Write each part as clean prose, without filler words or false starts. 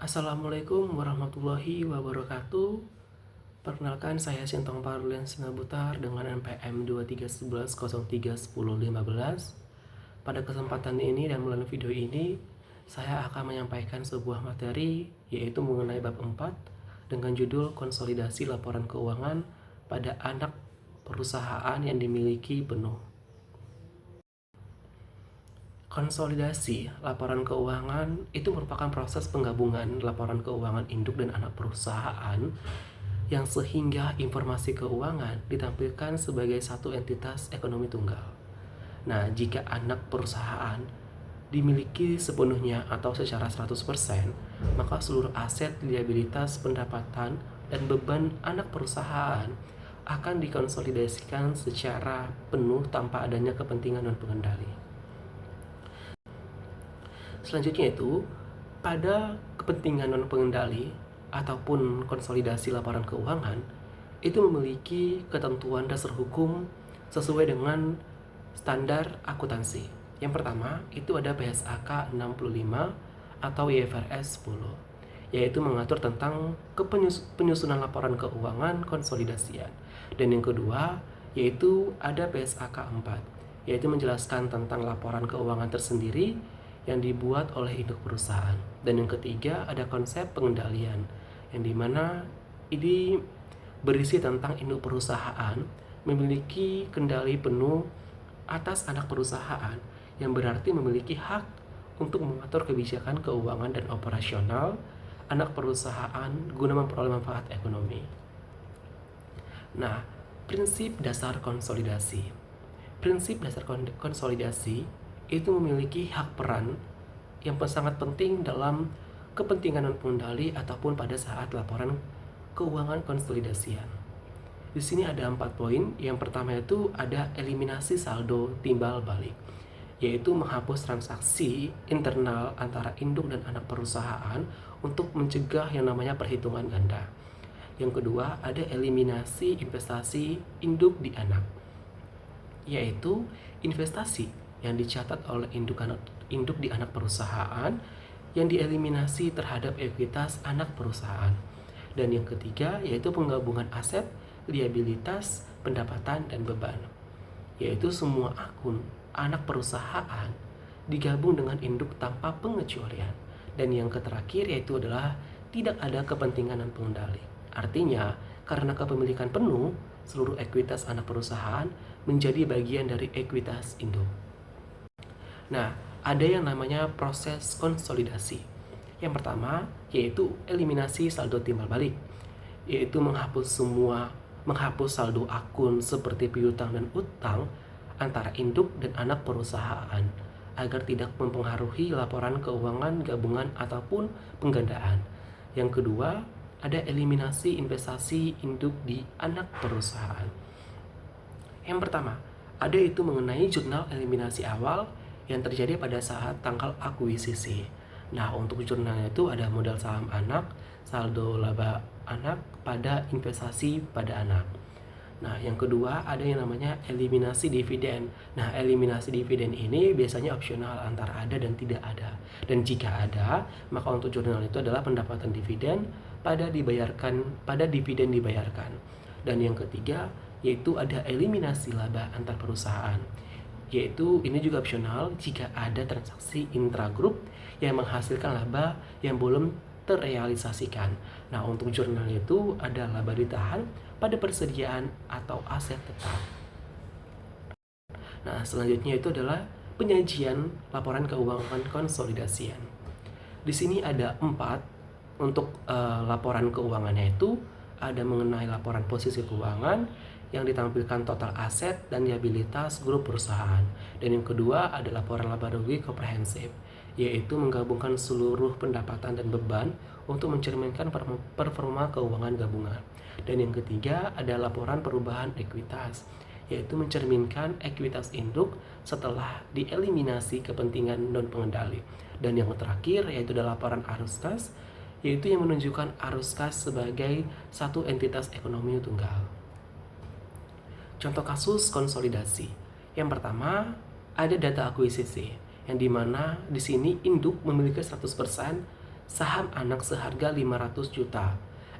Assalamualaikum warahmatullahi wabarakatuh. Perkenalkan, saya Sintong Parlian Sinabutar dengan NPM 2311031015. Pada kesempatan ini dan melalui video ini, saya akan menyampaikan sebuah materi yaitu mengenai bab 4 dengan judul konsolidasi laporan keuangan pada anak perusahaan yang dimiliki penuh. Konsolidasi laporan keuangan itu merupakan proses penggabungan laporan keuangan induk dan anak perusahaan yang sehingga informasi keuangan ditampilkan sebagai satu entitas ekonomi tunggal. Nah, jika anak perusahaan dimiliki sepenuhnya atau secara 100%, maka seluruh aset, liabilitas, pendapatan, dan beban anak perusahaan akan dikonsolidasikan secara penuh tanpa adanya kepentingan non pengendali. Selanjutnya itu, pada kepentingan non pengendali ataupun konsolidasi laporan keuangan itu memiliki ketentuan dasar hukum sesuai dengan standar akuntansi. Yang pertama itu ada PSAK 65 atau IFRS 10, yaitu mengatur tentang penyusunan laporan keuangan konsolidasian. Dan yang kedua yaitu ada PSAK 4, yaitu menjelaskan tentang laporan keuangan tersendiri yang dibuat oleh induk perusahaan. Dan yang ketiga ada konsep pengendalian, yang dimana ini berisi tentang induk perusahaan memiliki kendali penuh atas anak perusahaan, yang berarti memiliki hak untuk mengatur kebijakan keuangan dan operasional anak perusahaan guna memperoleh manfaat ekonomi. Nah, prinsip dasar konsolidasi. Prinsip dasar konsolidasi itu memiliki hak peran yang sangat penting dalam kepentingan non pengendali ataupun pada saat laporan keuangan konsolidasian. Di sini ada 4 poin. Yang pertama itu ada eliminasi saldo timbal balik, yaitu menghapus transaksi internal antara induk dan anak perusahaan untuk mencegah yang namanya perhitungan ganda. Yang kedua ada eliminasi investasi induk di anak, yaitu investasi yang dicatat oleh induk di anak perusahaan yang dieliminasi terhadap ekuitas anak perusahaan. Dan yang ketiga yaitu penggabungan aset, liabilitas, pendapatan, dan beban, yaitu semua akun anak perusahaan digabung dengan induk tanpa pengecualian. Dan yang terakhir yaitu adalah tidak ada kepentingan non pengendali. Artinya karena kepemilikan penuh, seluruh ekuitas anak perusahaan menjadi bagian dari ekuitas induk. Nah, ada yang namanya proses konsolidasi. Yang pertama yaitu eliminasi saldo timbal balik, yaitu menghapus saldo akun seperti piutang dan utang antara induk dan anak perusahaan agar tidak mempengaruhi laporan keuangan gabungan ataupun penggandaan. Yang kedua, ada eliminasi investasi induk di anak perusahaan. Yang pertama, ada itu mengenai jurnal eliminasi awal yang terjadi pada saat tanggal akuisisi. Nah, untuk jurnalnya itu ada modal saham anak, saldo laba anak pada investasi pada anak. Nah, yang kedua ada yang namanya eliminasi dividen. Nah, eliminasi dividen ini biasanya opsional antara ada dan tidak ada. Dan jika ada, maka untuk jurnal itu adalah pendapatan dividen pada dividen dibayarkan. Dan yang ketiga yaitu ada eliminasi laba antar perusahaan, yaitu ini juga opsional jika ada transaksi intragrup yang menghasilkan laba yang belum terrealisasikan. Nah, untuk jurnal itu ada laba ditahan pada persediaan atau aset tetap. Nah, selanjutnya itu adalah penyajian laporan keuangan konsolidasian. Di sini ada 4 untuk laporan keuangannya itu ada mengenai laporan posisi keuangan yang ditampilkan total aset dan liabilitas grup perusahaan. Dan yang kedua ada laporan laba rugi komprehensif, yaitu menggabungkan seluruh pendapatan dan beban untuk mencerminkan performa keuangan gabungan. Dan yang ketiga ada laporan perubahan ekuitas, yaitu mencerminkan ekuitas induk setelah dieliminasi kepentingan non pengendali. Dan yang terakhir yaitu ada laporan arus kas, yaitu yang menunjukkan arus kas sebagai satu entitas ekonomi tunggal. Contoh kasus konsolidasi. Yang pertama ada data akuisisi, yang dimana di sini induk memiliki 100% saham anak seharga 500 juta.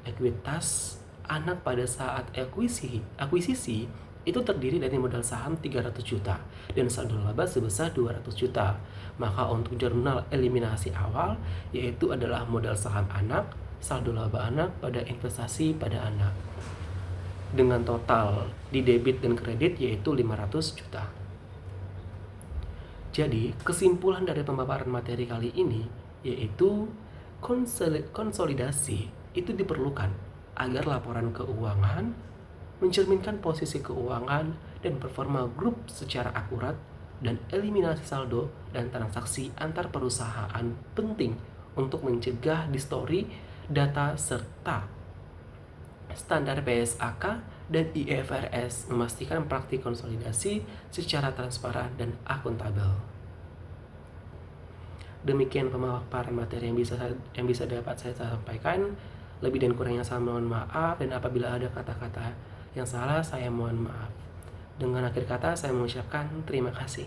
Ekuitas anak pada saat akuisisi itu terdiri dari modal saham 300 juta dan saldo laba sebesar 200 juta. Maka untuk jurnal eliminasi awal yaitu adalah modal saham anak, saldo laba anak pada investasi pada anak. Dengan total di debit dan kredit yaitu 500 juta. Jadi, kesimpulan dari pemaparan materi kali ini yaitu konsolidasi itu diperlukan agar laporan keuangan mencerminkan posisi keuangan dan performa grup secara akurat dan eliminasi saldo dan transaksi antar perusahaan penting untuk mencegah distori data serta standar PSAK dan IFRS memastikan praktik konsolidasi secara transparan dan akuntabel. Demikian pemaparan materi yang bisa dapat saya sampaikan. Lebih dan kurangnya saya mohon maaf, dan apabila ada kata-kata yang salah saya mohon maaf. Dengan akhir kata saya mengucapkan terima kasih.